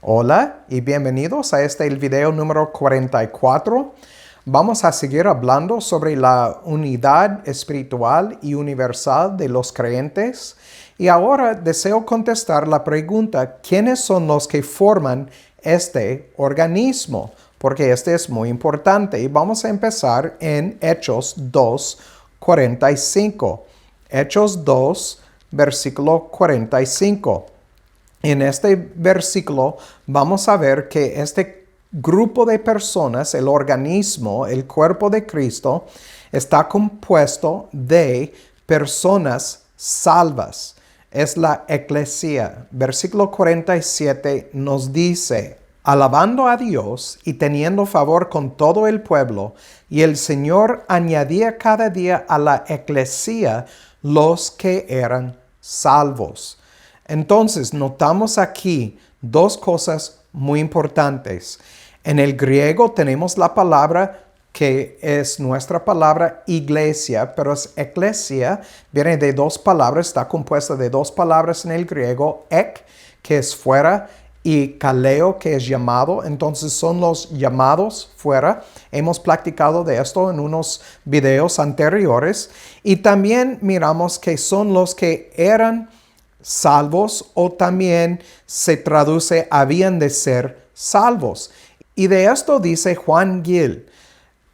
Hola y bienvenidos a el video número 44. Vamos a seguir hablando sobre la unidad espiritual y universal de los creyentes. Y ahora deseo contestar la pregunta, ¿quiénes son los que forman este organismo? Porque este es muy importante. Y vamos a empezar en Hechos 2, 45. Hechos 2, versículo 45. En este versículo vamos a ver que este grupo de personas, el organismo, el cuerpo de Cristo, está compuesto de personas salvas. Es la eclesia. Versículo 47 nos dice, alabando a Dios y teniendo favor con todo el pueblo, y el Señor añadía cada día a la eclesia los que eran salvos. Entonces, notamos aquí dos cosas muy importantes. En el griego tenemos la palabra que es nuestra palabra iglesia, pero es eclesia, viene de dos palabras, está compuesta de dos palabras en el griego, ek, que es fuera, y kaleo, que es llamado. Entonces son los llamados fuera. Hemos practicado de esto en unos videos anteriores. Y también miramos que son los que eran salvos, o también se traduce habían de ser salvos. Y de esto dice Juan Gil,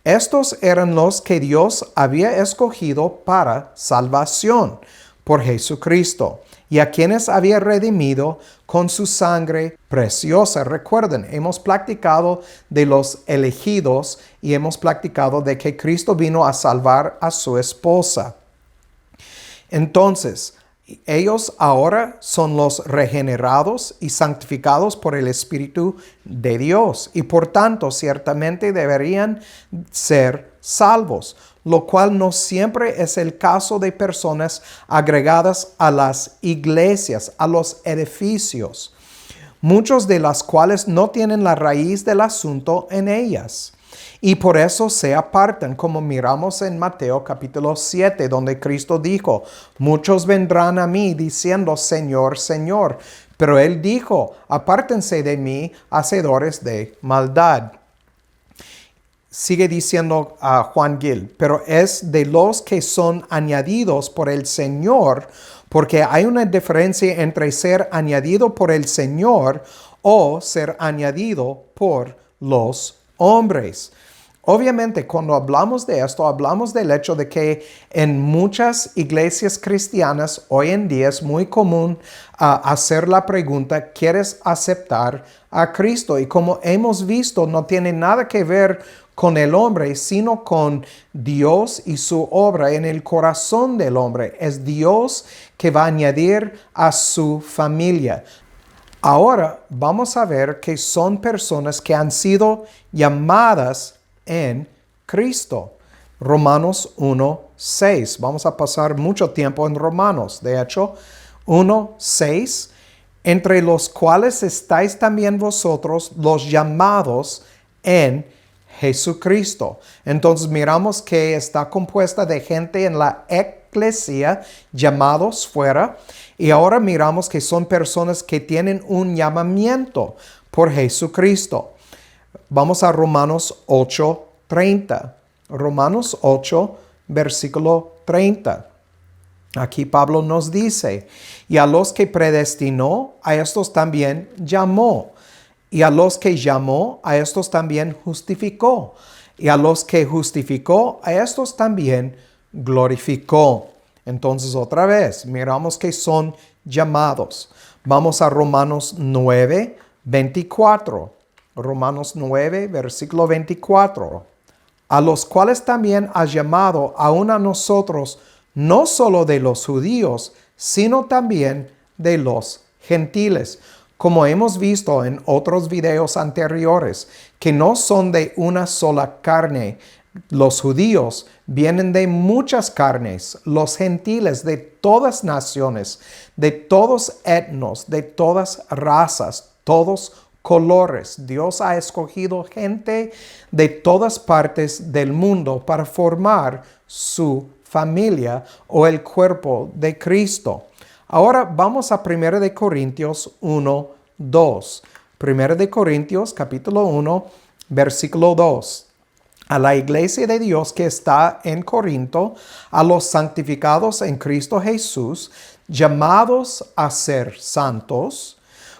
estos eran los que Dios había escogido para salvación por Jesucristo, y a quienes había redimido con su sangre preciosa. Recuerden, hemos practicado de los elegidos y hemos practicado de que Cristo vino a salvar a su esposa. Entonces, ellos ahora son los regenerados y santificados por el Espíritu de Dios, y por tanto ciertamente deberían ser salvos, lo cual no siempre es el caso de personas agregadas a las iglesias, a los edificios, muchos de las cuales no tienen la raíz del asunto en ellas. Y por eso se apartan, como miramos en Mateo capítulo 7, donde Cristo dijo, muchos vendrán a mí diciendo, Señor, Señor. Pero Él dijo, apártense de mí, hacedores de maldad. Sigue diciendo a Juan Gil, pero es de los que son añadidos por el Señor, porque hay una diferencia entre ser añadido por el Señor o ser añadido por los hombres. Obviamente, cuando hablamos de esto, hablamos del hecho de que en muchas iglesias cristianas hoy en día es muy común hacer la pregunta, ¿quieres aceptar a Cristo? Y como hemos visto, no tiene nada que ver con el hombre, sino con Dios y su obra en el corazón del hombre. Es Dios que va a añadir a su familia. Ahora vamos a ver que son personas que han sido llamadas en Cristo. Romanos 1:6. Vamos a pasar mucho tiempo en Romanos. De hecho, 1:6. Entre los cuales estáis también vosotros los llamados en Jesucristo. Entonces miramos que está compuesta de gente en la eclesia, llamados fuera. Y ahora miramos que son personas que tienen un llamamiento por Jesucristo. Vamos a Romanos 8:30. Romanos 8, versículo 30. Aquí Pablo nos dice, y a los que predestinó, a estos también llamó. Y a los que llamó, a estos también justificó. Y a los que justificó, a estos también glorificó. Entonces otra vez, miramos que son llamados. Vamos a Romanos 9:24. Romanos 9, versículo 24. A los cuales también has llamado aún a nosotros, no solo de los judíos, sino también de los gentiles. Como hemos visto en otros videos anteriores, que no son de una sola carne. Los judíos vienen de muchas carnes, los gentiles de todas naciones, de todos etnos, de todas razas, todos colores. Dios ha escogido gente de todas partes del mundo para formar su familia o el cuerpo de Cristo. Ahora vamos a 1 Corintios 1:2. 1 de Corintios capítulo 1, versículo 2. A la iglesia de Dios que está en Corinto, a los santificados en Cristo Jesús, llamados a ser santos,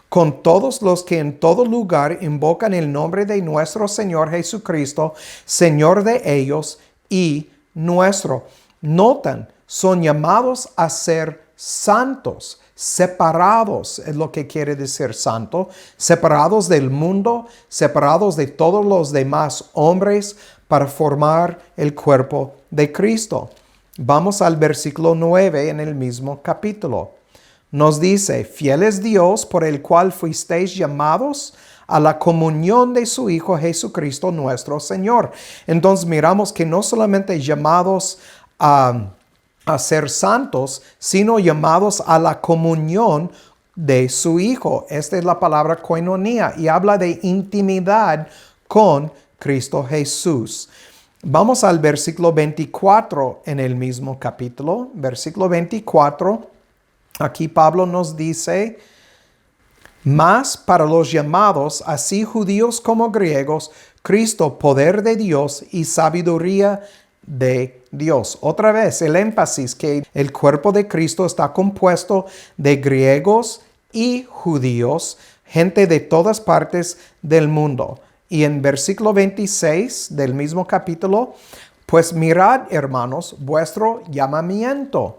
con todos los que en todo lugar invocan el nombre de nuestro Señor Jesucristo, Señor de ellos y nuestro. Notan, son llamados a ser santos, separados, es lo que quiere decir santo, separados del mundo, separados de todos los demás hombres para formar el cuerpo de Cristo. Vamos al versículo 9 en el mismo capítulo. Nos dice, fiel es Dios por el cual fuisteis llamados a la comunión de su Hijo Jesucristo nuestro Señor. Entonces miramos que no solamente llamados a ser santos, sino llamados a la comunión de su Hijo. Esta es la palabra koinonia y habla de intimidad con Cristo Jesús. Vamos al versículo 24 en el mismo capítulo. Versículo 24. Aquí Pablo nos dice, mas para los llamados, así judíos como griegos, Cristo, poder de Dios y sabiduría de Dios. Otra vez, el énfasis que el cuerpo de Cristo está compuesto de griegos y judíos, gente de todas partes del mundo. Y en versículo 26 del mismo capítulo, pues mirad, hermanos, vuestro llamamiento,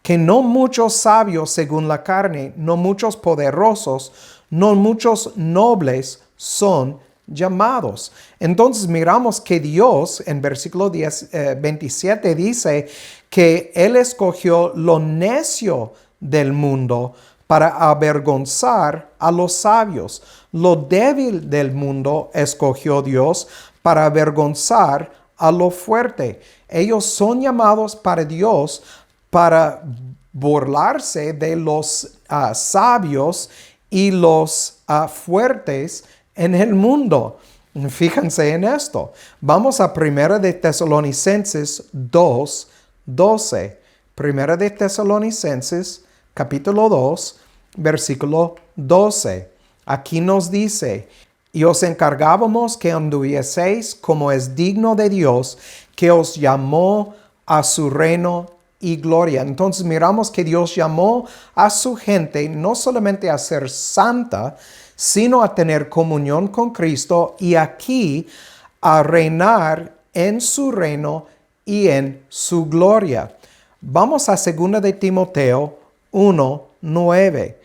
que no muchos sabios según la carne, no muchos poderosos, no muchos nobles son llamados. Entonces miramos que Dios en versículo 27 dice que Él escogió lo necio del mundo para avergonzar a los sabios. Lo débil del mundo escogió Dios para avergonzar a lo fuerte. Ellos son llamados para Dios para burlarse de los sabios y los fuertes en el mundo. Fíjense en esto. Vamos a 1 de Tesalonicenses 2:12. 1 de Tesalonicenses capítulo 2, versículo 12. Aquí nos dice, y os encargábamos que anduvieseis como es digno de Dios, que os llamó a su reino y gloria. Entonces miramos que Dios llamó a su gente no solamente a ser santa, sino a tener comunión con Cristo y aquí a reinar en su reino y en su gloria. Vamos a 2 de Timoteo 1:9.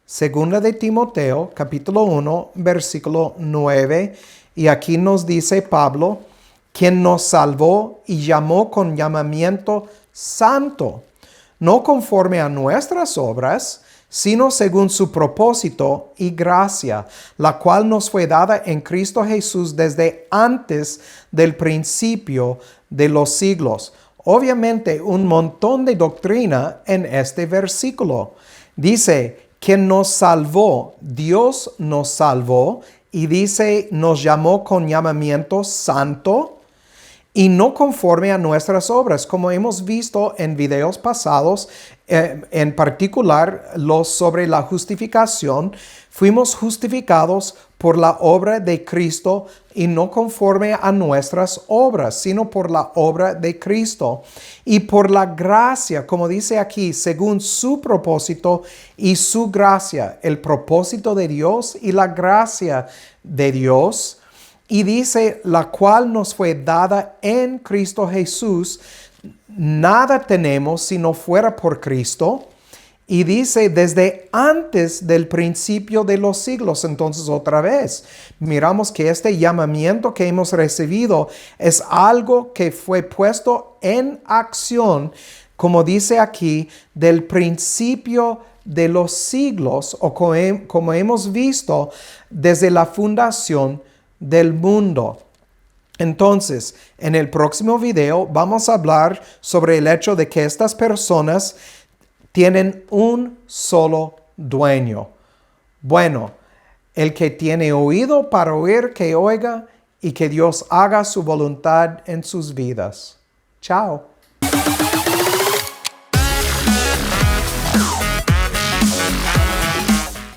2 de Timoteo, capítulo 1, versículo 9. Y aquí nos dice Pablo, quien nos salvó y llamó con llamamiento santo, no conforme a nuestras obras, sino según su propósito y gracia, la cual nos fue dada en Cristo Jesús desde antes del principio de los siglos. Obviamente, un montón de doctrina en este versículo. Dice, quien nos salvó, Dios nos salvó, y dice, nos llamó con llamamiento santo, y no conforme a nuestras obras, como hemos visto en videos pasados, en particular los sobre la justificación. Fuimos justificados por la obra de Cristo y no conforme a nuestras obras, sino por la obra de Cristo. Y por la gracia, como dice aquí, según su propósito y su gracia, el propósito de Dios y la gracia de Dios. Y dice, la cual nos fue dada en Cristo Jesús. Nada tenemos si no fuera por Cristo. Y dice, desde antes del principio de los siglos. Entonces, otra vez, miramos que este llamamiento que hemos recibido es algo que fue puesto en acción, como dice aquí, del principio de los siglos, o como hemos visto, desde la fundación del mundo. Entonces, en el próximo video vamos a hablar sobre el hecho de que estas personas tienen un solo dueño. Bueno, el que tiene oído para oír, que oiga, y que Dios haga su voluntad en sus vidas. Chao.